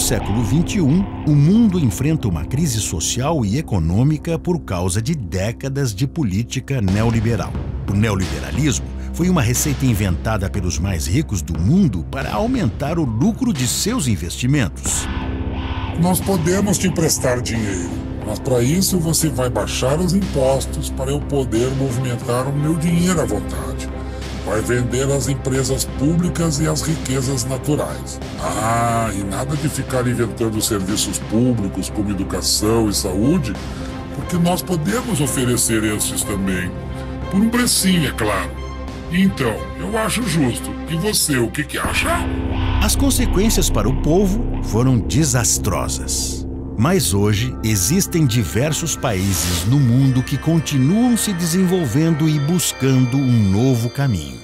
século XXI, o mundo enfrenta uma crise social e econômica por causa de décadas de política neoliberal. O neoliberalismo foi uma receita inventada pelos mais ricos do mundo para aumentar o lucro de seus investimentos. Nós podemos te emprestar dinheiro, mas para isso você vai baixar os impostos para eu poder movimentar o meu dinheiro à vontade. Vai vender as empresas públicas e as riquezas naturais. E nada de ficar inventando serviços públicos como educação e saúde, porque nós podemos oferecer esses também. Por um precinho, é claro. Então, eu acho justo. E você, o que acha? As consequências para o povo foram desastrosas. Mas hoje existem diversos países no mundo que continuam se desenvolvendo e buscando um novo caminho.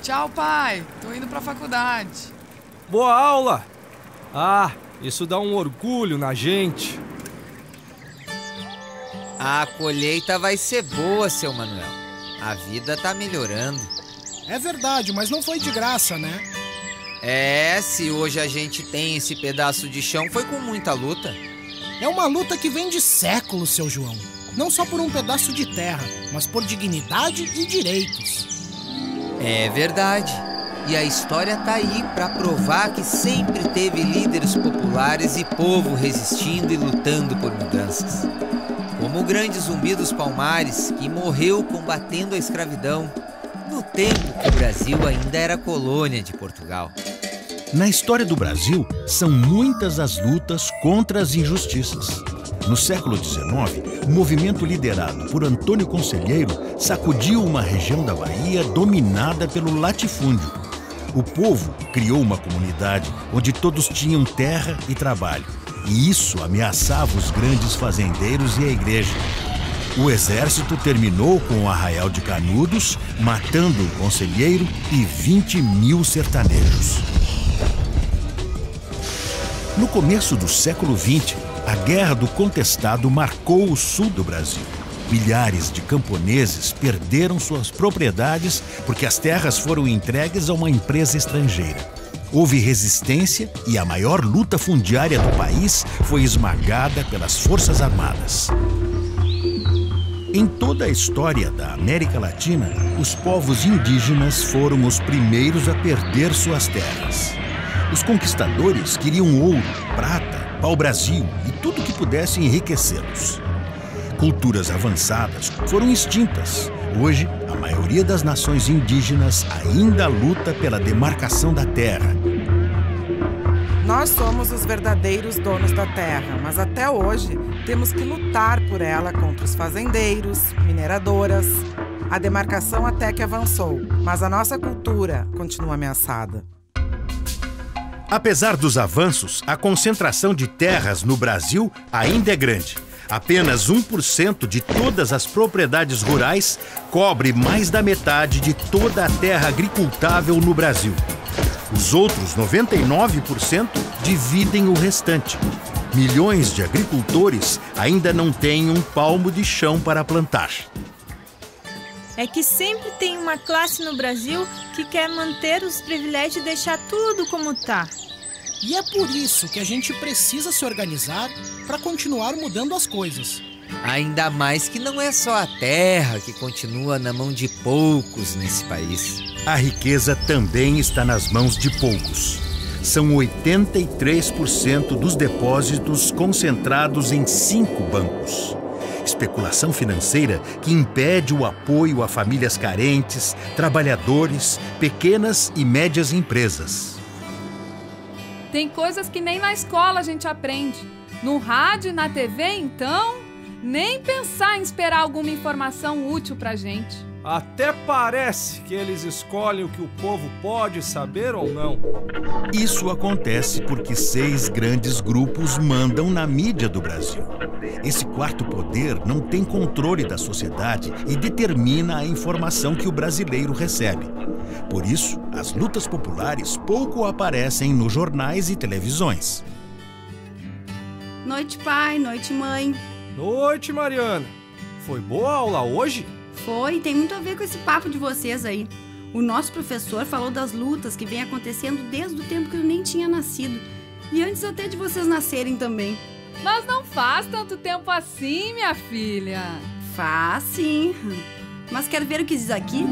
Tchau, pai. Tô indo pra faculdade. Boa aula! Isso dá um orgulho na gente. A colheita vai ser boa, seu Manuel. A vida tá melhorando. É verdade, mas não foi de graça, né? Se hoje a gente tem esse pedaço de chão, foi com muita luta. É uma luta que vem de séculos, seu João. Não só por um pedaço de terra, mas por dignidade e direitos. É verdade. E a história tá aí pra provar que sempre teve líderes populares e povo resistindo e lutando por mudanças. Como o grande Zumbi dos Palmares, que morreu combatendo a escravidão no tempo que o Brasil ainda era colônia de Portugal. Na história do Brasil, são muitas as lutas contra as injustiças. No século XIX, o movimento liderado por Antônio Conselheiro sacudiu uma região da Bahia dominada pelo latifúndio. O povo criou uma comunidade onde todos tinham terra e trabalho. E isso ameaçava os grandes fazendeiros e a igreja. O exército terminou com o Arraial de Canudos, matando o conselheiro e 20 mil sertanejos. No começo do século XX, a Guerra do Contestado marcou o sul do Brasil. Milhares de camponeses perderam suas propriedades porque as terras foram entregues a uma empresa estrangeira. Houve resistência e a maior luta fundiária do país foi esmagada pelas Forças Armadas. Em toda a história da América Latina, os povos indígenas foram os primeiros a perder suas terras. Os conquistadores queriam ouro, prata, pau-brasil e tudo que pudesse enriquecê-los. Culturas avançadas foram extintas. Hoje, a maioria das nações indígenas ainda luta pela demarcação da terra. Nós somos os verdadeiros donos da terra, mas até hoje temos que lutar por ela contra os fazendeiros, mineradoras. A demarcação até que avançou, mas a nossa cultura continua ameaçada. Apesar dos avanços, a concentração de terras no Brasil ainda é grande. Apenas 1% de todas as propriedades rurais cobre mais da metade de toda a terra agricultável no Brasil. Os outros 99% dividem o restante. Milhões de agricultores ainda não têm um palmo de chão para plantar. É que sempre tem uma classe no Brasil que quer manter os privilégios e deixar tudo como tá. E é por isso que a gente precisa se organizar para continuar mudando as coisas. Ainda mais que não é só a terra que continua na mão de poucos nesse país. A riqueza também está nas mãos de poucos. São 83% dos depósitos concentrados em 5 bancos. Especulação financeira que impede o apoio a famílias carentes, trabalhadores, pequenas e médias empresas. Tem coisas que nem na escola a gente aprende. No rádio e na TV, então, nem pensar em esperar alguma informação útil pra gente. Até parece que eles escolhem o que o povo pode saber ou não. Isso acontece porque 6 grandes grupos mandam na mídia do Brasil. Esse quarto poder não tem controle da sociedade e determina a informação que o brasileiro recebe. Por isso, as lutas populares pouco aparecem nos jornais e televisões. Noite, pai. Noite, mãe. Noite, Mariana. Foi boa a aula hoje? Foi, tem muito a ver com esse papo de vocês aí. O nosso professor falou das lutas que vem acontecendo desde o tempo que eu nem tinha nascido. E antes até de vocês nascerem também. Mas não faz tanto tempo assim, minha filha. Faz sim. Mas quer ver o que diz aqui?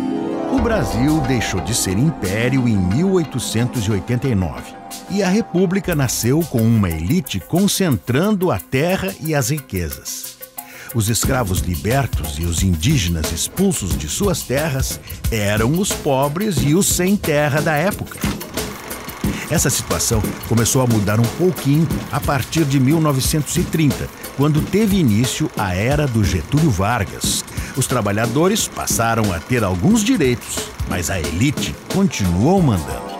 O Brasil deixou de ser império em 1889 e a República nasceu com uma elite concentrando a terra e as riquezas. Os escravos libertos e os indígenas expulsos de suas terras eram os pobres e os sem terra da época. Essa situação começou a mudar um pouquinho a partir de 1930, quando teve início a era do Getúlio Vargas. Os trabalhadores passaram a ter alguns direitos, mas a elite continuou mandando.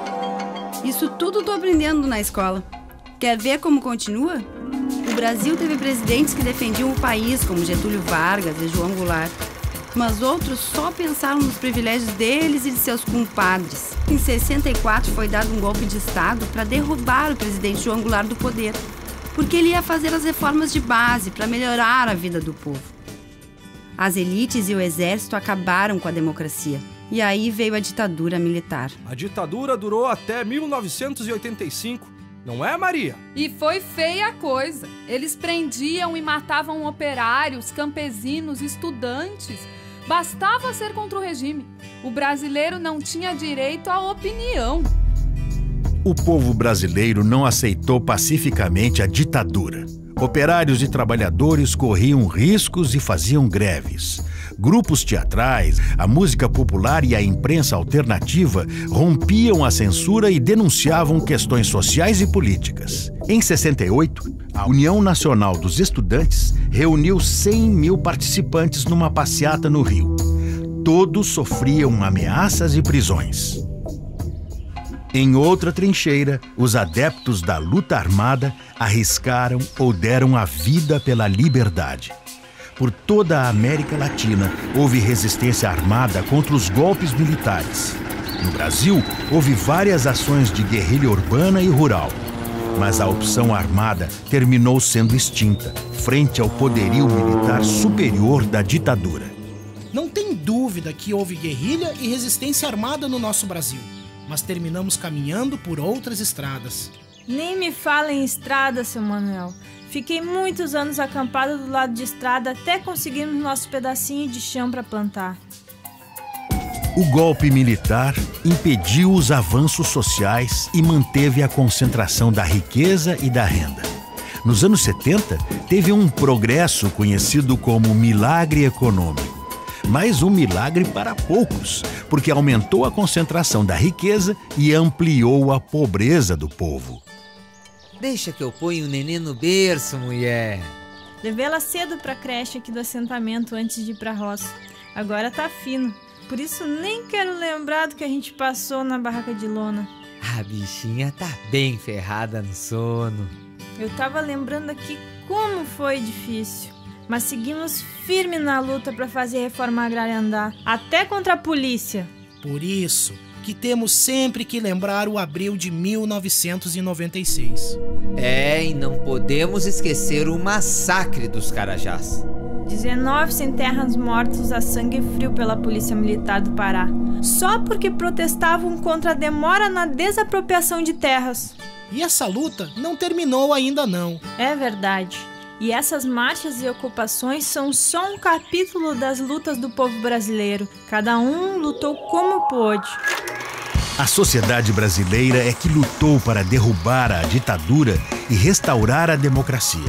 Isso tudo tô aprendendo na escola. Quer ver como continua? O Brasil teve presidentes que defendiam o país, como Getúlio Vargas e João Goulart. Mas outros só pensaram nos privilégios deles e de seus compadres. Em 64 foi dado um golpe de Estado para derrubar o presidente João Goulart do poder, porque ele ia fazer as reformas de base para melhorar a vida do povo. As elites e o exército acabaram com a democracia. E aí veio a ditadura militar. A ditadura durou até 1985, não é, Maria? E foi feia a coisa. Eles prendiam e matavam operários, campesinos, estudantes. Bastava ser contra o regime. O brasileiro não tinha direito à opinião. O povo brasileiro não aceitou pacificamente a ditadura. Operários e trabalhadores corriam riscos e faziam greves. Grupos teatrais, a música popular e a imprensa alternativa rompiam a censura e denunciavam questões sociais e políticas. Em 68, a União Nacional dos Estudantes reuniu 100 mil participantes numa passeata no Rio. Todos sofriam ameaças e prisões. Em outra trincheira, os adeptos da luta armada arriscaram ou deram a vida pela liberdade. Por toda a América Latina, houve resistência armada contra os golpes militares. No Brasil, houve várias ações de guerrilha urbana e rural. Mas a opção armada terminou sendo extinta, frente ao poderio militar superior da ditadura. Não tem dúvida que houve guerrilha e resistência armada no nosso Brasil, mas terminamos caminhando por outras estradas. Nem me fala em estrada, seu Manuel. Fiquei muitos anos acampada do lado de estrada até conseguirmos nosso pedacinho de chão para plantar. O golpe militar impediu os avanços sociais e manteve a concentração da riqueza e da renda. Nos anos 70, teve um progresso conhecido como milagre econômico. Mas um milagre para poucos, porque aumentou a concentração da riqueza e ampliou a pobreza do povo. Deixa que eu ponha o nenê no berço, mulher. Levei ela cedo pra creche aqui do assentamento antes de ir pra roça. Agora tá fino, por isso nem quero lembrar do que a gente passou na barraca de lona. A bichinha tá bem ferrada no sono. Eu tava lembrando aqui como foi difícil, mas seguimos firme na luta pra fazer a reforma agrária andar, até contra a polícia. Por isso que temos sempre que lembrar o abril de 1996. E não podemos esquecer o massacre dos Carajás. 19 sem terras mortos a sangue frio pela Polícia Militar do Pará, só porque protestavam contra a demora na desapropriação de terras. E essa luta não terminou ainda não. É verdade. E essas marchas e ocupações são só um capítulo das lutas do povo brasileiro. Cada um lutou como pôde. A sociedade brasileira é que lutou para derrubar a ditadura e restaurar a democracia.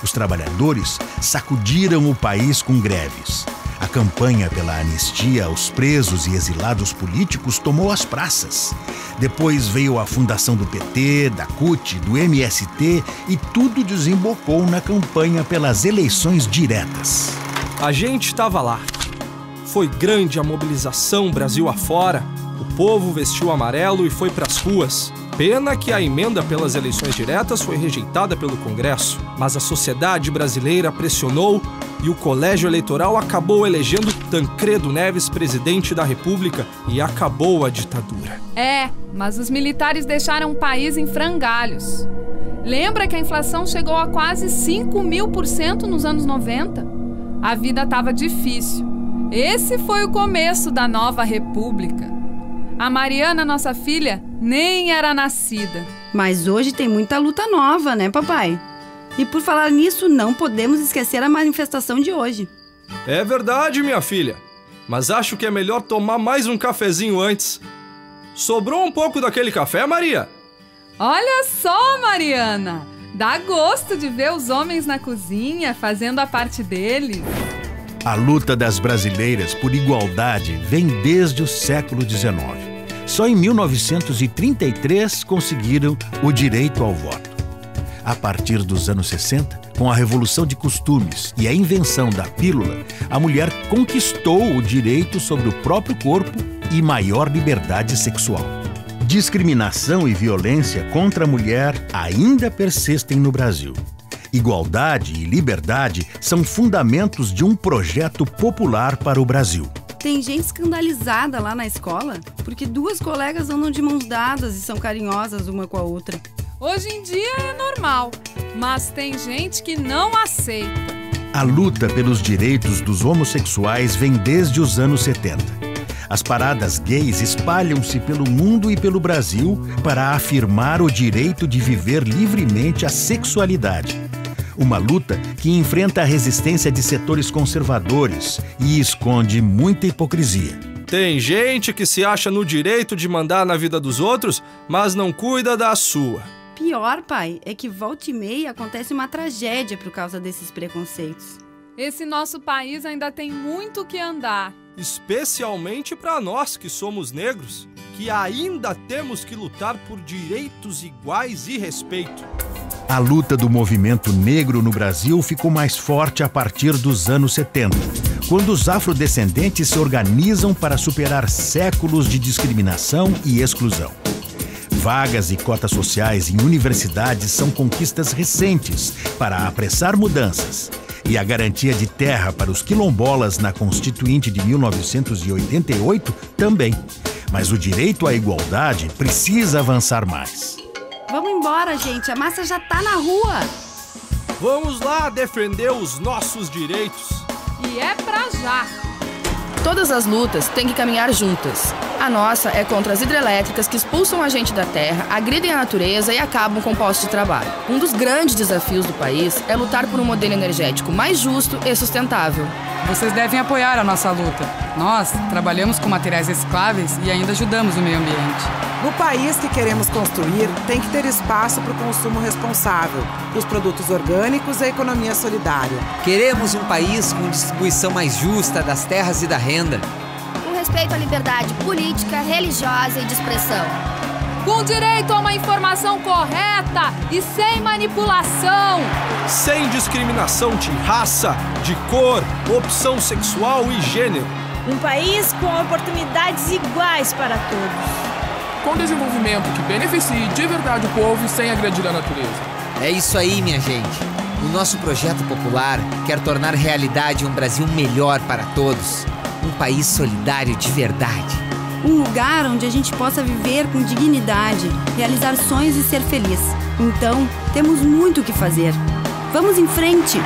Os trabalhadores sacudiram o país com greves. A campanha pela anistia aos presos e exilados políticos tomou as praças. Depois veio a fundação do PT, da CUT, do MST e tudo desembocou na campanha pelas eleições diretas. A gente estava lá. Foi grande a mobilização Brasil afora. O povo vestiu amarelo e foi pras ruas. Pena que a emenda pelas eleições diretas foi rejeitada pelo Congresso, mas a sociedade brasileira pressionou e o colégio eleitoral acabou elegendo Tancredo Neves presidente da República e acabou a ditadura. Mas os militares deixaram o país em frangalhos. Lembra que a inflação chegou a quase 5.000% nos anos 90? A vida estava difícil. Esse foi o começo da nova república. A Mariana, nossa filha, nem era nascida. Mas hoje tem muita luta nova, né, papai? E por falar nisso, não podemos esquecer a manifestação de hoje. É verdade, minha filha. Mas acho que é melhor tomar mais um cafezinho antes. Sobrou um pouco daquele café, Maria? Olha só, Mariana! Dá gosto de ver os homens na cozinha fazendo a parte deles. A luta das brasileiras por igualdade vem desde o século XIX. Só em 1933 conseguiram o direito ao voto. A partir dos anos 60, com a revolução de costumes e a invenção da pílula, a mulher conquistou o direito sobre o próprio corpo e maior liberdade sexual. Discriminação e violência contra a mulher ainda persistem no Brasil. Igualdade e liberdade são fundamentos de um projeto popular para o Brasil. Tem gente escandalizada lá na escola porque duas colegas andam de mãos dadas e são carinhosas uma com a outra. Hoje em dia é normal, mas tem gente que não aceita. A luta pelos direitos dos homossexuais vem desde os anos 70. As paradas gays espalham-se pelo mundo e pelo Brasil para afirmar o direito de viver livremente a sexualidade. Uma luta que enfrenta a resistência de setores conservadores e esconde muita hipocrisia. Tem gente que se acha no direito de mandar na vida dos outros, mas não cuida da sua. Pior, pai, é que volta e meia acontece uma tragédia por causa desses preconceitos. Esse nosso país ainda tem muito que andar. Especialmente para nós que somos negros, que ainda temos que lutar por direitos iguais e respeito. A luta do movimento negro no Brasil ficou mais forte a partir dos anos 70, quando os afrodescendentes se organizam para superar séculos de discriminação e exclusão. Vagas e cotas sociais em universidades são conquistas recentes para apressar mudanças. E a garantia de terra para os quilombolas na Constituinte de 1988 também. Mas o direito à igualdade precisa avançar mais. Vamos embora, gente. A massa já tá na rua. Vamos lá defender os nossos direitos. E é pra já. Todas as lutas têm que caminhar juntas. A nossa é contra as hidrelétricas que expulsam a gente da terra, agridem a natureza e acabam com o posto de trabalho. Um dos grandes desafios do país é lutar por um modelo energético mais justo e sustentável. Vocês devem apoiar a nossa luta. Nós trabalhamos com materiais recicláveis e ainda ajudamos o meio ambiente. No país que queremos construir, tem que ter espaço para o consumo responsável, para os produtos orgânicos e a economia solidária. Queremos um país com distribuição mais justa das terras e da renda. Com respeito à liberdade política, religiosa e de expressão. Com direito a uma informação correta e sem manipulação. Sem discriminação de raça, de cor, opção sexual e gênero. Um país com oportunidades iguais para todos. Com desenvolvimento que beneficie de verdade o povo sem agredir a natureza. É isso aí, minha gente. O nosso projeto popular quer tornar realidade um Brasil melhor para todos. Um país solidário de verdade. Um lugar onde a gente possa viver com dignidade, realizar sonhos e ser feliz. Então, temos muito o que fazer. Vamos em frente!